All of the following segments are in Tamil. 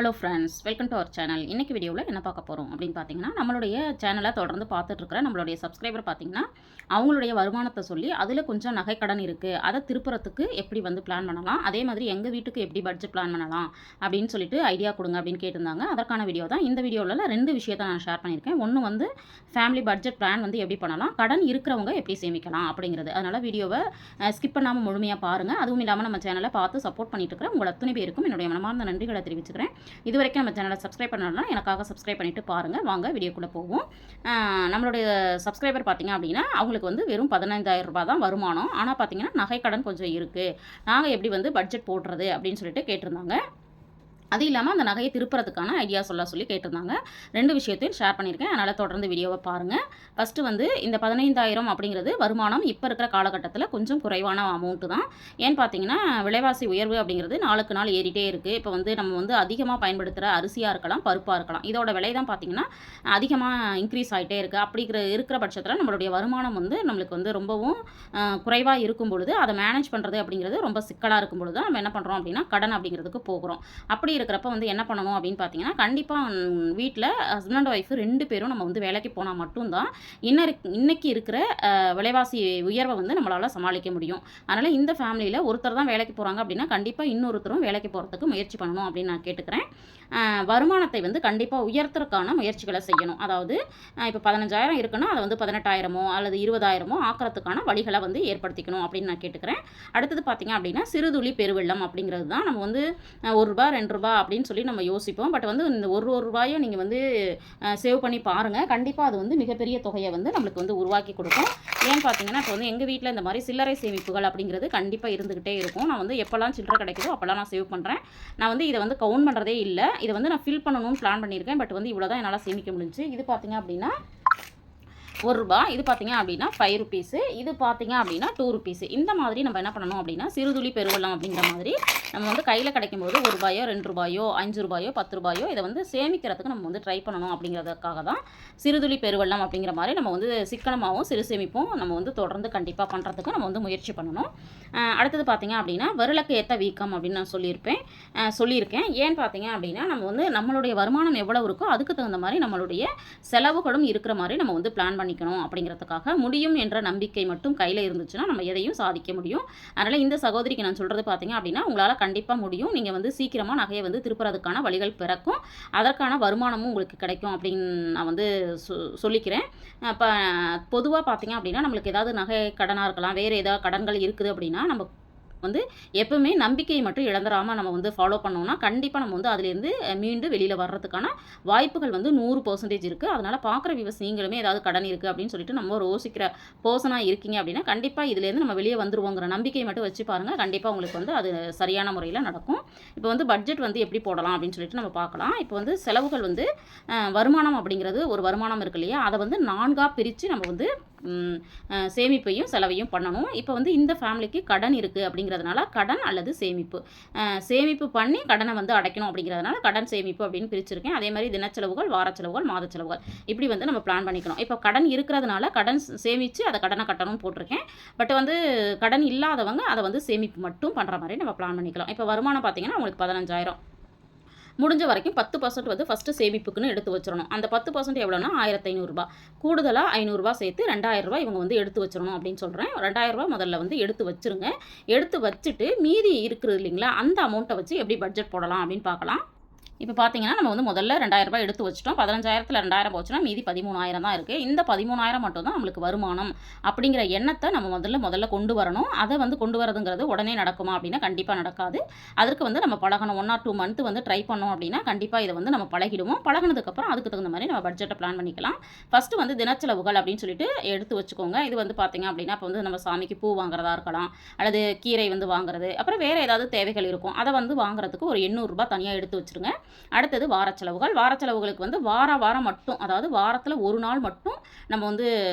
Hello friends, welcome to our channel. இன்றைக்கி வீடியோவில் என்ன பார்க்க போகிறோம் அப்படின்னு பார்த்தீங்கன்னா, நம்மளுடைய சேனலை தொடர்ந்து பார்த்துட்ருக்கிற நம்மளுடைய சப்ஸ்கிரைபர் பார்த்தீங்கன்னா, அவங்களுடைய வருமானத்தை சொல்லி அதில் கொஞ்சம் நகைக்கடன் இருக்குது, அதை திருப்புறத்துக்கு எப்படி வந்து பிளான் பண்ணலாம், அதே மாதிரி எங்கள் வீட்டுக்கு எப்படி பட்ஜெட் பிளான் பண்ணலாம் அப்படின்னு சொல்லிட்டு ஐடியா கொடுங்க அப்படின்னு கேட்டிருந்தாங்க. அதற்கான வீடியோ தான் இந்த வீடியோவில் 2 விஷயத்தை நான் ஷேர் பண்ணியிருக்கேன். ஒன்று வந்து ஃபேமிலி பட்ஜெட் பிளான் வந்து எப்படி பண்ணலாம், கடன் இருக்கிறவங்க எப்படி சேமிக்கலாம் அப்படிங்கிறது. அதனால் வீடியோவை ஸ்கிப் பண்ணாமல் முழுமையாக பாருங்கள். அதுவும் இல்லாமல் நம்ம சேனலை பார்த்து சப்போர்ட் பண்ணிட்டு இருக்கிற உங்கள் அத்தனை பேருக்கும் என்னுடைய மனமார்ந்த நன்றிகளை தெரிவிச்சுக்கிறேன். இது வரைக்கும் நம்ம சேனலை சப்ஸ்கிரைப் பண்ணலாம், எனக்காக சப்ஸ்கிரைப் பண்ணிவிட்டு பாருங்கள். வாங்க வீடியோக்குள்ளே போவோம். நம்மளுடைய சப்ஸ்கிரைபர் பார்த்திங்க அப்படின்னா, அவங்களுக்கு வந்து வெறும் 15,000 ரூபாய் தான் வருமானம். ஆனால் பார்த்திங்கன்னா நகைக்கடன் கொஞ்சம் இருக்குது, நாங்கள் எப்படி வந்து பட்ஜெட் போடுறது அப்படின்னு சொல்லிட்டு கேட்டிருந்தாங்க. அது இல்லாமல் அந்த நகையை திருப்புறதுக்கான ஐடியா சொல்லி கேட்டிருந்தாங்க. 2 விஷயத்தையும் ஷேர் பண்ணியிருக்கேன். அதனால் தொடர்ந்து வீடியோவை பாருங்கள். ஃபஸ்ட்டு வந்து இந்த 15,000 அப்படிங்கிறது வருமானம் இப்போ இருக்கிற காலகட்டத்தில் கொஞ்சம் குறைவான அமௌண்ட்டு தான். ஏன்னு பார்த்தீங்கன்னா, விலைவாசி உயர்வு அப்படிங்கிறது நாளுக்கு நாள் ஏறிட்டே இருக்குது. இப்போ வந்து நம்ம வந்து அதிகமாக பயன்படுத்துகிற அரிசியாக இருக்கலாம், பருப்பாக இருக்கலாம், இதோட விலை தான் பார்த்திங்கன்னா அதிகமாக இன்க்ரீஸ் ஆகிட்டே இருக்குது. அப்படி இருக்கிற பட்சத்தில் நம்மளுடைய வருமானம் வந்து நம்மளுக்கு வந்து ரொம்பவும் குறைவாக இருக்கும் பொழுது அதை மேனேஜ் பண்ணுறது அப்படிங்கிறது ரொம்ப சிக்கலாக இருக்கும் பொழுது நம்ம என்ன பண்ணுறோம் அப்படின்னா கடன் அப்படிங்கிறதுக்கு போகிறோம். அப்படி இருக்கிறப்ப வந்து என்ன பண்ணணும் அப்படின்னு பார்த்தீங்கன்னா, கண்டிப்பாக வீட்டில் ஹஸ்பண்ட் அண்ட் ஒய்ஃபு 2 பேரும் நம்ம வந்து வேலைக்கு போனால் மட்டும்தான் இன்னைக்கு இருக்கிற விலைவாசி உயர்வை வந்து நம்மளால் சமாளிக்க முடியும். அதனால் இந்த ஃபேமிலியில் ஒருத்தர் தான் வேலைக்கு போகிறாங்க அப்படின்னா கண்டிப்பாக இன்னொருத்தரும் வேலைக்கு போகிறதுக்கு முயற்சி பண்ணணும் அப்படின்னு நான் கேட்டுக்கிறேன். வருமானத்தை வந்து கண்டிப்பாக உயர்த்துறதுக்கான முயற்சிகளை செய்யணும். அதாவது இப்போ 15,000 இருக்குன்னா அதை வந்து 18,000 அல்லது 20,000 ஆக்கிறதுக்கான வழிகளை வந்து ஏற்படுத்திக்கணும் அப்படின்னு நான் கேட்டுக்கிறேன். அடுத்தது பார்த்திங்க அப்படின்னா, சிறுதுளி பெருவெள்ளம் அப்படிங்கிறது தான். நம்ம வந்து ₹1 ₹2 அப்படின்னு சொல்லி நம்ம யோசிப்போம். பட் வந்து இந்த ஒரு ரூபாயும் நீங்கள் வந்து சேவ் பண்ணி பாருங்கள். கண்டிப்பாக அது வந்து மிகப்பெரிய தொகையை வந்து நம்மளுக்கு வந்து உருவாக்கி கொடுக்கும். ஏன்னு பார்த்தீங்கன்னா, இப்போ வந்து எங்கள் வீட்டில் இந்த மாதிரி சில்லறை சேமிப்புகள் அப்படிங்கிறது கண்டிப்பாக இருந்துக்கிட்டே இருக்கும். நான் வந்து எப்போல்லாம் சில்லறை கிடைக்குதோ அப்போல்லாம் நான் சேவ் பண்ணுறேன். நான் வந்து இதை வந்து கவுண்ட் பண்ணுறதே இல்லை. இதை வந்து நான் ஃபில் பண்ணணும்னு பிளான் பண்ணியிருக்கேன். பட் வந்து இவ்வளோ தான் என்னால் சேமிக்க முடிஞ்சுச்சு. இது பார்த்தீங்க அப்படின்னா ₹1, இது பார்த்தீங்க அப்படின்னா ₹5, இது பார்த்தீங்க அப்படின்னா ₹2. இந்த மாதிரி நம்ம என்ன பண்ணணும் அப்படின்னா, சிறுதுளி பெருவெள்ளம் அப்படிங்கிற மாதிரி நம்ம வந்து கையில் கிடைக்கும்போது ₹1 ₹2 ₹5 ₹10 இதை வந்து சேமிக்கிறதுக்கு நம்ம வந்து ட்ரை பண்ணணும் அப்படிங்கிறதுக்காக தான் சிறுதுளி பெருவெள்ளம் அப்படிங்கிற மாதிரி நம்ம வந்து சிக்கனமாகவும் சிறு சேமிப்பும் நம்ம வந்து தொடர்ந்து கண்டிப்பாக பண்ணுறதுக்கு நம்ம வந்து முயற்சி பண்ணணும். அடுத்தது பார்த்தீங்க அப்படின்னா, விரலுக்கு ஏற்ற வீக்கம் அப்படின்னு நான் சொல்லியிருக்கேன். ஏன்னு பார்த்தீங்க அப்படின்னா, நம்ம வந்து நம்மளுடைய வருமானம் எவ்வளோ இருக்கோ அதுக்கு தகுந்த மாதிரி நம்மளுடைய செலவுகளும் இருக்கிற மாதிரி நம்ம வந்து பிளான் பண்ணிக்கணும் அப்படிங்கிறதுக்காக. முடியும் என்ற நம்பிக்கை மட்டும் கையில் இருந்துச்சுன்னா நம்ம எதையும் சாதிக்க முடியும். அதனால் இந்த சகோதரிக்கு நான் சொல்கிறது பார்த்தீங்க அப்படின்னா, உங்களால் கண்டிப்பாக முடியும். நீங்கள் வந்து சீக்கிரமாக நகையை வந்து திருப்புறதுக்கான வழிகள் பிறக்கும், அதற்கான வருமானமும் உங்களுக்கு கிடைக்கும் அப்படின்னு நான் வந்து சொல்லிக்கிறேன். இப்போ பொதுவாக பார்த்தீங்க அப்படின்னா, நம்மளுக்கு ஏதாவது நகை கடனாக இருக்கலாம், வேறு ஏதாவது கடன்கள் இருக்குது அப்படின்னா நம்ம வந்து எப்பவுமே நம்பிக்கையை மட்டும் இழந்துடாமல் நம்ம வந்து ஃபாலோ பண்ணோம்னா கண்டிப்பாக நம்ம வந்து அதிலேருந்து மீண்டு வெளியில் வர்றதுக்கான வாய்ப்புகள் வந்து 100% இருக்குது. அதனால் பார்க்குற வியூவர்ஸ் நீங்களுமே ஏதாவது கடன் இருக்குது அப்படின்னு சொல்லிட்டு நம்ம யோசிக்கிற பர்சனாக இருக்கீங்க அப்படின்னா கண்டிப்பாக இதுலேருந்து நம்ம வெளியே வந்துருவோங்கிற நம்பிக்கையை மட்டும் வச்சு பாருங்கள். கண்டிப்பாக உங்களுக்கு வந்து அது சரியான முறையில் நடக்கும். இப்போ வந்து பட்ஜெட் வந்து எப்படி போடலாம் அப்படின்னு சொல்லிட்டு நம்ம பார்க்கலாம். இப்போ வந்து செலவுகள் வந்து வருமானம் அப்படிங்கிறது ஒரு வருமானம் இருக்கு இல்லையா, அதை வந்து 4ஆக பிரித்து நம்ம வந்து சேமிப்பையும் செலவையும் பண்ணணும். இப்போ வந்து இந்த ஃபேமிலிக்கு கடன் இருக்குது அப்படிங்கிறதுனால கடன் அல்லது சேமிப்பு பண்ணி கடனை வந்து அடைக்கணும் அப்படிங்கிறதுனால கடன் சேமிப்பு அப்படின்னு பிரிச்சிருக்கேன். அதே மாதிரி தினச்செலவுகள், வார செலவுகள், மாத செலவுகள் இப்படி வந்து நம்ம பிளான் பண்ணிக்கணும். இப்போ கடன் இருக்கிறதுனால கடன் சேமித்து அதை கடனை கட்டணும்னு போட்டிருக்கேன். பட் வந்து கடன் இல்லாதவங்க அதை வந்து சேமிப்பு மட்டும் பண்ணுற மாதிரி நம்ம பிளான் பண்ணிக்கலாம். இப்போ வருமானம் பார்த்தீங்கன்னா உங்களுக்கு 15,000, முடிஞ்ச வரைக்கும் 10% வந்து ஃபஸ்ட்டு சேமிப்புக்குன்னு எடுத்து வச்சிடணும். அந்த 10% எவ்வளோனா ₹1,500, கூடுதலாக ₹500 சேர்த்து ₹2,000 இவங்க வந்து எடுத்து வச்சிடணும் அப்படின்னு சொல்கிறேன். ₹2,000 முதல்ல வந்து எடுத்து வச்சுருங்க. எடுத்து வச்சுட்டு மீதி இருக்குது இல்லைங்களா, அந்த அமௌண்ட்டை வச்சு எப்படி பட்ஜெட் போடலாம் அப்படின்னு பார்க்கலாம். இப்போ பார்த்தீங்கன்னா, நம்ம வந்து முதல்ல ₹2,000 எடுத்து வச்சுட்டோம். 15,000த்தில் 2,000 போச்சுன்னா மீதி 13,000 தான் இருக்குது. இந்த 13,000 மட்டும் தான் நம்மளுக்கு வருமானம் அப்படிங்கிற எண்ணத்தை நம்ம முதல்ல கொண்டு வரணும். அதை வந்து கொண்டு வரதுங்கிறது உடனே நடக்குமா அப்படின்னா கண்டிப்பாக நடக்காது. அதற்கு வந்து நம்ம பழகணும். 1 or 2 மந்த் வந்து ட்ரை பண்ணோம் அப்படின்னா கண்டிப்பாக இதை வந்து நம்ம பழகிடுவோம். பழகினதுக்கப்புறம் அதுக்கு தகுந்த மாதிரி நம்ம பட்ஜெட்டை பிளான் பண்ணிக்கலாம். ஃபஸ்ட்டு வந்து தினச்செலவுகள் அப்படின்னு சொல்லிட்டு எடுத்து வச்சுக்கோங்க. இது வந்து பார்த்தீங்க அப்படின்னா இப்போ வந்து நம்ம சாமிக்கு பூ வாங்குறதா இருக்கலாம், அல்லது கீரை வந்து வாங்குறது, அப்புறம் வேறு ஏதாவது தேவைகள் இருக்கும், அதை வந்து வாங்குறதுக்கு ஒரு ₹800 தனியாக எடுத்து வச்சுருங்க. அடுத்தது வார செலவுகளுக்கு வந்து வாரம் மட்டும், அதாவது வாரத்தில் ஒரு நாள் மட்டும் நம்ம வந்து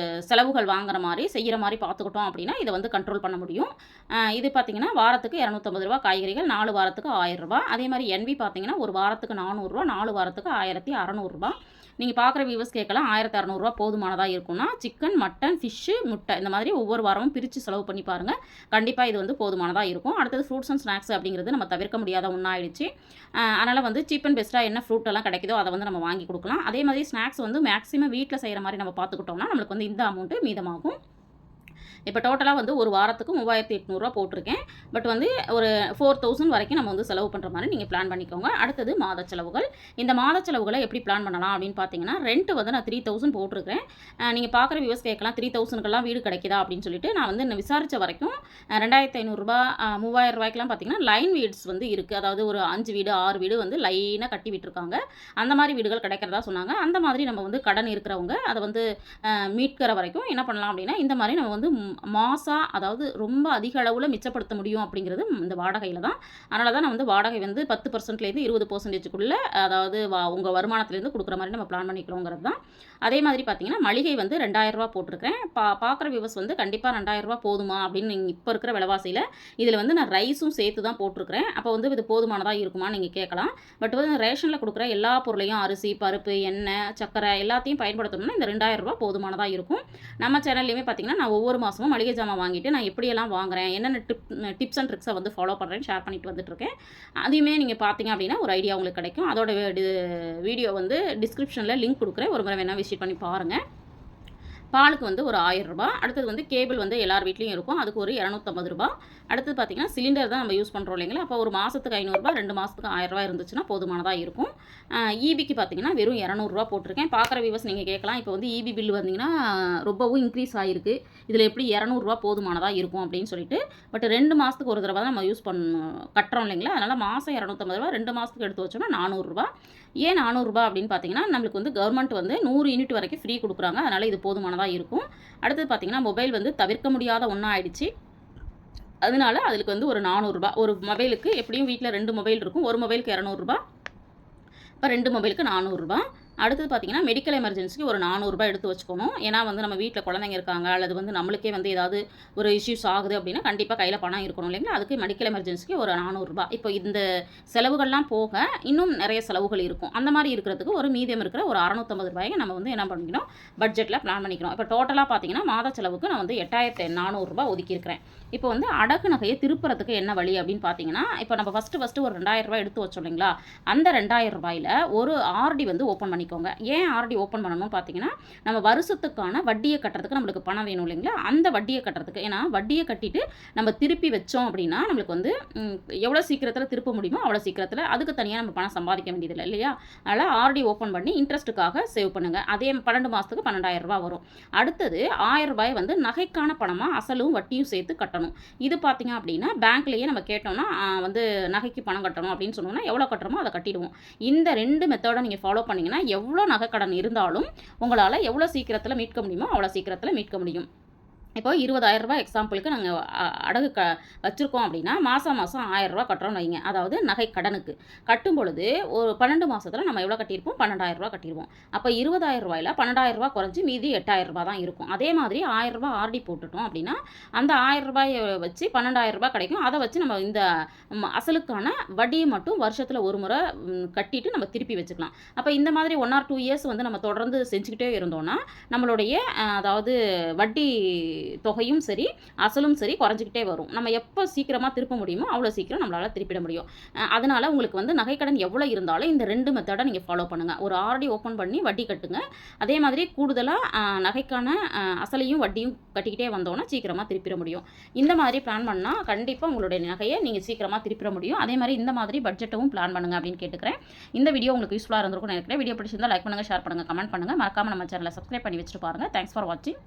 செலவுகள் வாங்குற மாதிரி செய்கிற மாதிரி பார்த்துக்கிட்டோம் அப்படின்னா இதை வந்து கண்ட்ரோல் பண்ண முடியும். இது பார்த்திங்கன்னா வாரத்துக்கு ₹250 காய்கறிகள், 4 வாரத்துக்கு ₹1,000. அதே மாதிரி NV பார்த்திங்கன்னா ஒரு வாரத்துக்கு ₹400, 4 வாரத்துக்கு ₹1,600. நீங்கள் பார்க்குற வியூவர்ஸ் கேட்கலாம் 1600 போதுமானதா இருக்கும்னா, சிக்கன், மட்டன், ஃபிஷ்ஷு, முட்டை இந்த மாதிரி ஒவ்வொரு வாரமும் பிரித்து செலவு பண்ணி பாருங்கள். கண்டிப்பாக இது வந்து போதுமானதா இருக்கும். அடுத்தது ஃப்ரூட்ஸ் அண்ட் ஸ்நாக்ஸ் அப்படிங்கிறது நம்ம தவிர்க்க முடியாத ஒன்றா ஆயிடுச்சு. அதனால் வந்து சீப் அண்ட் பெஸ்ட்டாக என்ன ஃப்ரூட் எல்லாம் கிடைக்குதோ அதை வந்து நம்ம வாங்கி கொடுக்கலாம். அதே மாதிரி ஸ்நாக்ஸ் வந்து மேக்ஸிமம் வீட்டில் செய்கிற மாதிரி நம்ம பார்த்துக்கிட்டோம்னா நம்மளுக்கு வந்து இந்த அமௌண்ட்டு மீதமாகும். இப்போ டோட்டலாக வந்து ஒரு வாரத்துக்கு 3800 போட்டிருக்கேன். பட் வந்து ஒரு 4000 வரைக்கும் நம்ம வந்து செலவு பண்ணுற மாதிரி நீங்கள் பிளான் பண்ணிக்கோங்க. அடுத்தது மாத செலவுகள். இந்த மாத செலவுகளை எப்படி பிளான் பண்ணலாம் அப்படின்னு பார்த்தீங்கன்னா, ரெண்ட் வந்து நான் 3000 போட்டிருக்கேன். நீங்கள் பார்க்குற வியூவர்ஸ் கேட்கலாம் 3000க்கெல்லாம் வீடு கிடைக்குதா அப்படின்னு சொல்லிட்டு, நான் வந்து விசாரித்த வரைக்கும் 2500 3000 பார்த்தீங்கன்னா லைன் வீட்ஸ் வந்து இருக்குது. அதாவது ஒரு 5 வீடு 6 வீடு வந்து லைனாக கட்டி விட்டுருக்காங்க. அந்த மாதிரி வீடுகள் கிடைக்கிறதா சொன்னாங்க. அந்த மாதிரி நம்ம வந்து கடன் இருக்கிறவங்க அதை வந்து மீட்கிற வரைக்கும் என்ன பண்ணலாம் அப்படின்னா, இந்த மாதிரி நம்ம வந்து மாதம் அதாவது ரொம்ப அதிக அளவில் மிச்சப்படுத்த முடியும் அப்படிங்கிறது இந்த வாடகையில் தான். அதனால தான் நான் வந்து வாடகை வந்து 10%லேருந்து 20%க்குள்ளே அதாவது உங்கள் வருமானத்துலேருந்து கொடுக்குற மாதிரி நம்ம பிளான் பண்ணிக்கிறோங்கிறது தான். அதே மாதிரி பார்த்தீங்கன்னா மளிகை வந்து 2000 போட்டிருக்கேன். பார்க்குற வியூவர்ஸ் வந்து கண்டிப்பாக 2000 போதுமா அப்படின்னு நீங்கள் இப்போ இருக்கிற விலைவாசியில் இதில் வந்து நான் ரைஸும் சேர்த்து தான் போட்டிருக்கிறேன். அப்போ வந்து இது போதுமானதாக இருக்குமான்னு நீங்கள் கேட்கலாம். பட் வந்து ரேஷனில் கொடுக்குற எல்லா பொருளையும் அரிசி, பருப்பு, எண்ணெய், சக்கரை எல்லாத்தையும் பயன்படுத்தணும்னா இந்த 2000 போதுமானதாக இருக்கும். நம்ம சேனல்லையுமே பார்த்தீங்கன்னா நான் ஒவ்வொரு மாதமும் மளிகை ஜாமான் வாங்கிட்டு நான் எப்படியெல்லாம் வாங்குறேன், என்னென்ன டிப்ஸ் அண்ட் ட்ரிக்ஸை வந்து ஃபாலோ பண்ணுறேன்னு ஷேர் பண்ணிட்டு வந்துட்டுருக்கேன். அதையுமே நீங்கள் பார்த்தீங்க அப்படின்னா ஒரு ஐடியா உங்களுக்கு கிடைக்கும். அதோட வீடியோ வந்து டிஸ்கிரிப்ஷனில் லிங்க் கொடுக்குறேன். ஒரு முறை வேணால் விசிட் பண்ணி பாருங்கள். பாலுக்கு வந்து ஒரு 1000 அடுத்தது வந்து கேபிள் வந்து எல்லார் வீட்லேயும் இருக்கும். அதுக்கு ஒரு 250 அடுத்தது பார்த்திங்கன்னா சிலிண்டர் தான் நம்ம யூஸ் பண்ணுறோம் இல்லைங்களா. அப்போ ஒரு மாதத்துக்கு 500 2 மாதத்துக்கு 1000 இருந்துச்சுன்னா போதுமானதாக இருக்கும். ஈபிக்கு பார்த்திங்கன்னா வெறும் 200 போட்டிருக்கேன். பார்க்குற வியூவர்ஸ் நீங்கள் கேட்கலாம், இப்போ வந்து ஈபி பில் வந்தீங்கன்னா ரொம்பவும் இன்க்ரீஸ் ஆகிருக்கு, இதில் எப்படி 200 போதுமானதாக இருக்கும் அப்படின்னு சொல்லிட்டு. பட் 2 மாதத்துக்கு ஒரு தடவை தான் நம்ம யூஸ் கட்டுறோம் இல்லைங்களா. அதனால் மாதம் 250 2 மாதத்துக்கு எடுத்து வச்சோம்னா 400 ஏன் 400 அப்படின்னு பார்த்தீங்கன்னா, நம்மளுக்கு வந்து கவர்மெண்ட் வந்து 100 யூனிட் வரைக்கும் ஃப்ரீ கொடுக்குறாங்க. அதனால் இது போதுமானதாக இருக்கும். அடுத்தது பார்த்தீங்கன்னா மொபைல் வந்து தவிர்க்க முடியாத ஒன்றா ஆயிடுச்சு. அதனால அதுக்கு வந்து ஒரு 400 ஒரு மொபைலுக்கு எப்படியும் வீட்டில் 2 மொபைல் இருக்கும். ஒரு மொபைலுக்கு 200 இப்போ 2 மொபைலுக்கு 400 அடுத்தது பார்த்தீங்கன்னா மெடிக்கல் எமர்ஜென்சிக்கு ஒரு 400 எடுத்து வச்சுக்கணும். ஏன்னா வந்து நம்ம வீட்டில் குழந்தைங்க இருக்காங்க, அல்லது வந்து நம்மளுக்கே வந்து ஏதாவது ஒரு இஷ்யூஸ் ஆகுது அப்படின்னா கண்டிப்பாக கையில் பணம் இருக்கணும் இல்லைங்களா. அதுக்கு மெடிக்கல் எமர்ஜென்சிக்கு ஒரு 400 இப்போ இந்த செலவுகள்லாம் போக இன்னும் நிறைய செலவுகள் இருக்கும். அந்த மாதிரி இருக்கிறதுக்கு ஒரு மீதம் இருக்கிற ஒரு 650 நம்ம வந்து என்ன பண்ணிக்கணும், பட்ஜெட்டில் பிளான் பண்ணிக்கணும். இப்போ டோட்டலாக பார்த்தீங்கன்னா மாத செலவுக்கு நான் வந்து 8400 ஒதுக்கியிருக்கிறேன். இப்போ வந்து அடகு நகையை திருப்புறதுக்கு என்ன வழி அப்படின்னு பார்த்தீங்கன்னா, இப்போ நம்ம ஃபஸ்ட்டு ஒரு 2000 எடுத்து வச்சோம் இல்லைங்களா. அந்த 2000 ஒரு ஆர்டி வந்து ஓப்பன் பண்ணிக்கோங்க. ஏன் ஆர்டி ஓப்பன் பண்ணணும்னு பார்த்தீங்கன்னா, நம்ம வருஷத்துக்கான வட்டியை கட்டுறதுக்கு நம்மளுக்கு பணம் வேணும் இல்லைங்களா. அந்த வட்டியை கட்டுறதுக்கு, ஏன்னா வட்டியை கட்டிட்டு நம்ம திருப்பி வச்சோம் அப்படின்னா நம்மளுக்கு வந்து எவ்வளோ சீக்கிரத்தில் திருப்ப முடியுமோ அவ்வளோ சீக்கிரத்தில், அதுக்கு தனியாக நம்ம பணம் சம்பாதிக்க வேண்டியதில்லை இல்லையா. அதனால் ஆர்டி ஓப்பன் பண்ணி இன்ட்ரெஸ்ட்டுக்காக சேவ் பண்ணுங்கள். அதே 12 மாதத்துக்கு 12000 வரும். அடுத்தது 1000 வந்து நகைக்கான பணமாக அசலும் வட்டியும் சேர்த்து கட்டணும். இது பார்த்தீங்க அப்படின்னா பேங்க்லேயே நம்ம கேட்டோம்னா வந்து நகைக்கு பணம் கட்டணும் அப்படின்னு சொன்னோம்னா எவ்வளோ கட்டுறோமோ அதை கட்டிடுவோம். இந்த 2 மெத்தடை நீங்கள் ஃபாலோ பண்ணிங்கன்னா எவ்வளோ நகை கடன் இருந்தாலும் உங்களால் எவ்வளோ சீக்கிரத்தில் மீட்க முடியுமோ அவ்வளோ சீக்கிரத்தில் மீட்க முடியும். இப்போ 20000 எக்ஸாம்பிளுக்கு நாங்கள் அடகு வச்சுருக்கோம் அப்படின்னா மாதம் 1000 கட்டுறோம்னு வைங்க. அதாவது நகை கடனுக்கு கட்டும் பொழுது ஒரு 12 மாதத்தில் நம்ம எவ்வளோ கட்டியிருப்போம், 12000 கட்டிடுவோம். அப்போ 20000 12000 குறைஞ்சி மீதி 8000 தான் இருக்கும். அதே மாதிரி 1000 ஆர்டி போட்டுட்டோம் அப்படின்னா அந்த 1000 வச்சு 12000 கிடைக்கும். அதை வச்சு நம்ம இந்த அசலுக்கான வட்டியை மட்டும் வருஷத்தில் ஒரு முறை கட்டிட்டு நம்ம திருப்பி வச்சுக்கலாம். அப்போ இந்த மாதிரி 1 or 2 இயர்ஸ் வந்து நம்ம தொடர்ந்து செஞ்சுக்கிட்டே இருந்தோம்னா நம்மளுடைய அதாவது வட்டி தொகையும் சரி அசலும் சரி குறைஞ்சிக்கிட்டே வரும். நம்ம எப்போ சீக்கிரமாக திருப்ப முடியுமோ அவ்வளோ சீக்கிரம் நம்மளால் திருப்பிட முடியும். அதனால் உங்களுக்கு வந்து நகைக்கடன் எவ்வளோ இருந்தாலும் இந்த 2 மெத்தடை நீங்கள் ஃபாலோ பண்ணுங்கள். ஒரு ஆர்டி ஓப்பன் பண்ணி வட்டி கட்டுங்க. அதே மாதிரி கூடுதலாக நகைக்கான அசலையும் வட்டியும் கட்டிக்கிட்டே வந்தோன்னா சீக்கிரமாக திருப்பிட முடியும். இந்த மாதிரி பிளான் பண்ணால் கண்டிப்பாக உங்களுடைய நகையை நீங்கள் சீக்கிரமாக திருப்பிட முடியும். அதே மாதிரி இந்த மாதிரி பட்ஜெட்டும் பிளான் பண்ணுங்கள் அப்படின்னு கேட்டுக்கிறேன். இந்த வீடியோ உங்களுக்கு யூஸ்ஃபுல்லாக இருந்திருக்கும்னு நினைக்கிறேன். வீடியோ பிடிச்சிருந்தால் லைக் பண்ணுங்கள், ஷேர் பண்ணுங்கள், கமெண்ட் பண்ணுங்கள். மறக்காமல் நம்ம சேனலை சப்ஸ்கிரைப் பண்ணி வச்சுட்டு பாருங்கள். தேங்க்ஸ் ஃபார் வாட்சிங்.